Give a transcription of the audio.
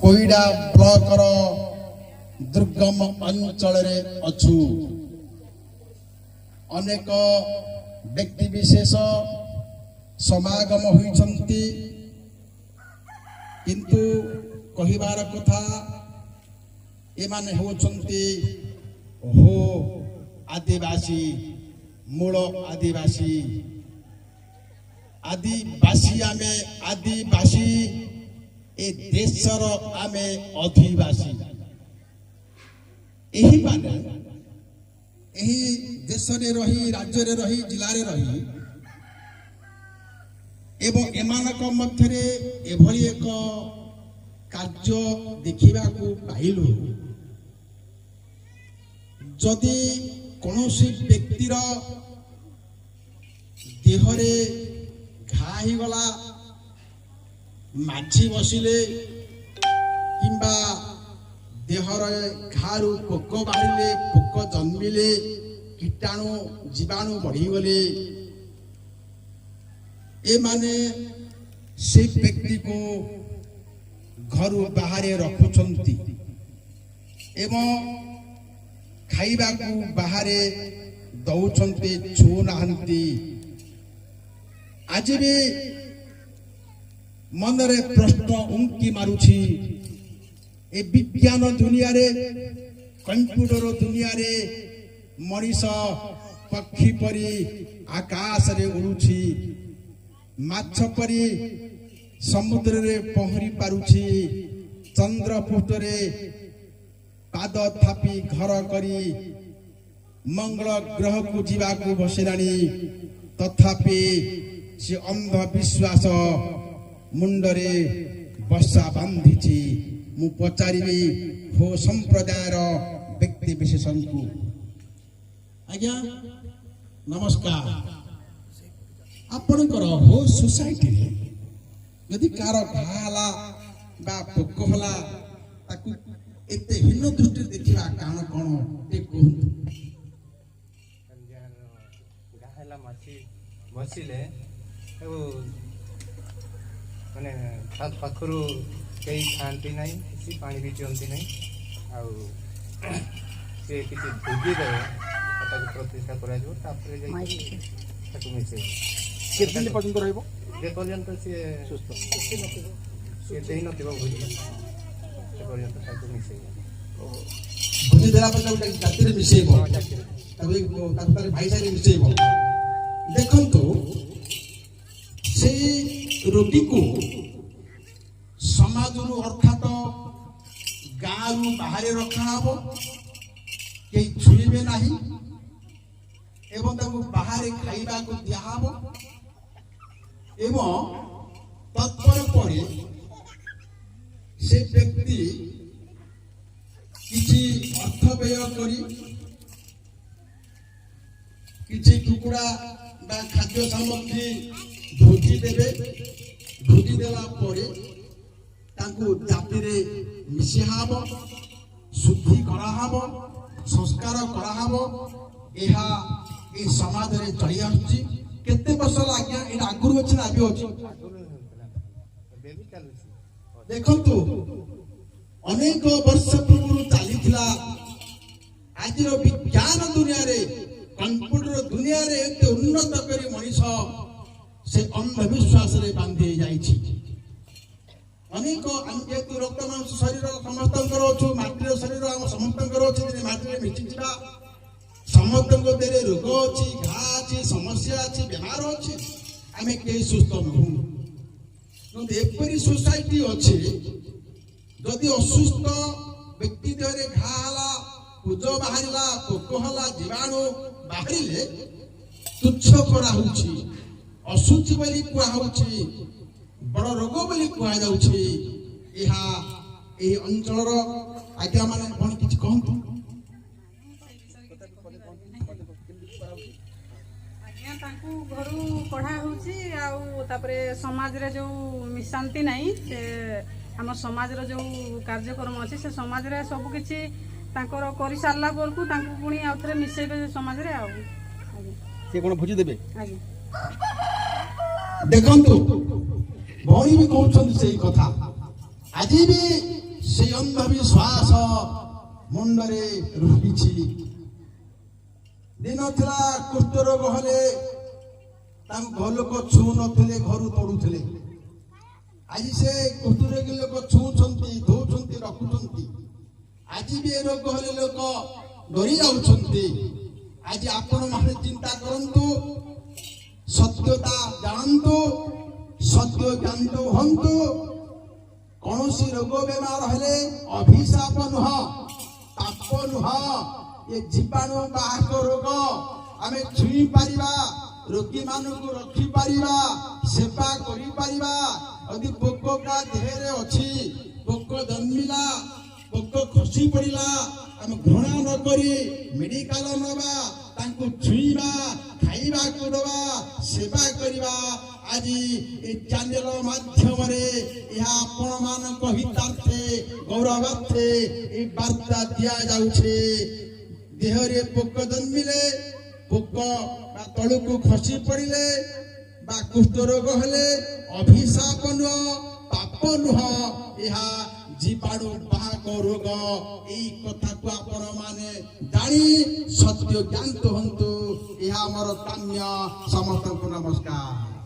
Koida blocker दुर्गम अंचल अच्छु अनेक व्यक्ति विशेष समागम होइछन्ति किंतु कहिबार कथा एमाने होछन्ति हो आदिवासी मूल आदिवासी आदिवासी आमे आदिवासी ए देशर आमे अधिवासी एही माने एही देश रे रही राज्य रे रही जिला रे रही एवं एमानक मध्यरे एभली एक कार्य देखिबा को पाइलु जदि कौनसी व्यक्तिर देहरे घा ही गला माझी बसिले किंबा देहर घारु पोक बाहरिले पोक जन्मिले कीटाणु जीवाणु बढ़ीगले ए माने से व्यक्ति को घर बाहर रखुछंती एवं खाइबा को बाहर दौछंती छू नाहंती आज भी मनरे प्रश्न उंकी मारुछि ए विज्ञान दुनिया रे कंप्यूटर दुनिया रे मनीष पक्षी परी आकाश रे उड़ुछि माछ परी समुद्र रे पहरी पारुछि चंद्र पृष्ठ रे पाद थापी घर करी मंगल ग्रह को जीवा को बसिलानी तथापि से अंध विश्वास मुंडरे बसा बांधिछि मु पचारिबी हो संप्रदायर व्यक्ति विशेषण को आज्ञा नमस्कार आपणकर हो सोसाइटी रे यदि कार घाला बा पोक होला ताकू एते हीन दृष्टि देखिबा कारण कोन ते कहू घाला माछी बसिले माने सात पाखरु कई खाती नहीं किसी पानी भी पियंती नहीं आउ से किसी भोगी दे ताको प्रतिष्ठा करा जो तापर जाई ताको मिसे केतन पर्यंत रहइबो जे पर्यंत से सुस्त से देई नथिबो भोगी से पर्यंत ताको मिसे भोगी देला पर ताको जातिरे मिसेबो तबे ताको भाईचारे मिसेबो देखंतु से रोगी को समाज अर्थात गाँव बाहर रखा हम कई छुईबे नहीं एवं ताको बाहर खाइबा को दियाहब एवं तत्पर परे से व्यक्ति किछि अर्थ व्यय करी किछि कुकुड़ा बा खाद्य सामग्री भोजी देवे भोजी देला परे तांको जाति रे मिसिहाब शुद्धि कराहब संस्कार कराहब एहा ए समाज रे चली आछि केते वर्ष लाग्या ए आगुर अछि ना भी अछि देखंतु अनेक वर्ष पूर्व चलीथिला आजिर विज्ञान दुनिया रे कंप्यूटर दुनिया रे एते उन्नत करी मनीष से अंधविश्वास रे बांधी जाइछि अनेक जेतु रक्त मांस शरीर समस्तंकर अच्छु माटिर शरीर आम समस्तंकर अच्छे माटी मिशि जा समस्त देहरे रोग अच्छी घा अच्छी समस्या अच्छी बेमार अच्छे आम कई सुस्थ नुह एपरी सोसाइटी अच्छे जदि असुस्थ व्यक्ति देहरे घा हला पूज बाहरिला पोक हला जीवाणु बाहरिले तुच्छ करा होछि असुचि बोली कुआ होछि बड़ रोग बोली कुआ जाउछि एहा ए अंचलर आज्ञा माने कोन किछ कहंतु आज्ञा तांकू घरु पढ़ा होछि आउ तापरे समाज रे जो मिशांति नाही से हम समाज रे जो कार्यक्रम अछि से समाज रे सब किछि तांकर करि सारला परकू तांकू पुणी आउथरे मिसेबे समाज रे आउ से कोन भोजी देबे देखंतु भौणी भी कहउछन सेही कथा आज भी ସେ ଅନ୍ଧବିଶ୍ୱାସ ମୁଣ୍ଡରେ ରହିଛି। ଦିନ ଥିଲା କୁଷ୍ଠ ରୋଗ ହେଲେ ତାଙ୍କୁ ଘର ଲୋକ ଛୁଁ ନଥିଲେ, ଘରୁ ତୋଡୁଥିଲେ। ଆଜି ସେ କୁଷ୍ଠ ରୋଗୀ ଲୋକ ଛୁଉଁଛନ୍ତି, ଧୋଉଛନ୍ତି, ରଖୁଛନ୍ତି। ଆଜି ବି ଏ ରୋଗ ହେଲେ ଲୋକ ଡରି ଯାଉଛନ୍ତି। ଆଜି ଆପଣ ମାନେ ଚିନ୍ତା କରନ୍ତୁ, ସତ୍ୟତା ଜାଣନ୍ତୁ, ସତ୍ୟ ଜ୍ଞାନ ହୁଅନ୍ତୁ। କୌଣସି ରୋଗ ବେମାର ହେଲେ ଅଭିଶାପ ନୁହଁ, ପାପ ନୁହଁ, ଏ ଜୀବାଣୁ ବାହକ ରୋଗ। ଆମେ ଛୁଇଁ ପାରିବା, ରୋଗୀ ମାନଙ୍କୁ ରଖିପାରିବା, ସେବା କରିପାରିବା। ଯଦି ପୋକ କା ଦେହରେ ଅଛି, ପୋକ ଜନ୍ମିଲା, ପୋକ ଖସି ପଡିଲା, ଆମେ ଘୃଣା ନ କରି ମେଡିକାଲ ନବା, ତାଙ୍କୁ ଛୁଇଁବା, ଖାଇବାକୁ ଦେବା, ସେବା କରିବା। ଆଜି ଏ ଚ୍ୟାନେଲ ମାଧ୍ୟମରେ ଏହା ଆପଣ ମାନଙ୍କ ହିତାର୍ଥେ ଗୌରବାର୍ଥେ ଏ ବାର୍ତ୍ତା ଦିଆଯାଉଛି। ଦେହରେ ପୋକ ଜନ୍ମିଲେ, ପୋକ ବା ତଳକୁ ଖସି ପଡିଲେ ବା କୁଷ୍ଠ ରୋଗ ହେଲେ ଅଭିଶାପ ନୁହଁ, ପାପ ନୁହଁ, ଏହା ଜୀବାଣୁ ବାହକ ରୋଗ। ଏଇ କଥାକୁ ଆପଣ ମାନେ ଜାଣି ସତ୍ୟ ଜ୍ଞାନ ହୁଅନ୍ତୁ। ଏହା ଆମର କାମ୍ୟ। ସମସ୍ତଙ୍କୁ ନମସ୍କାର।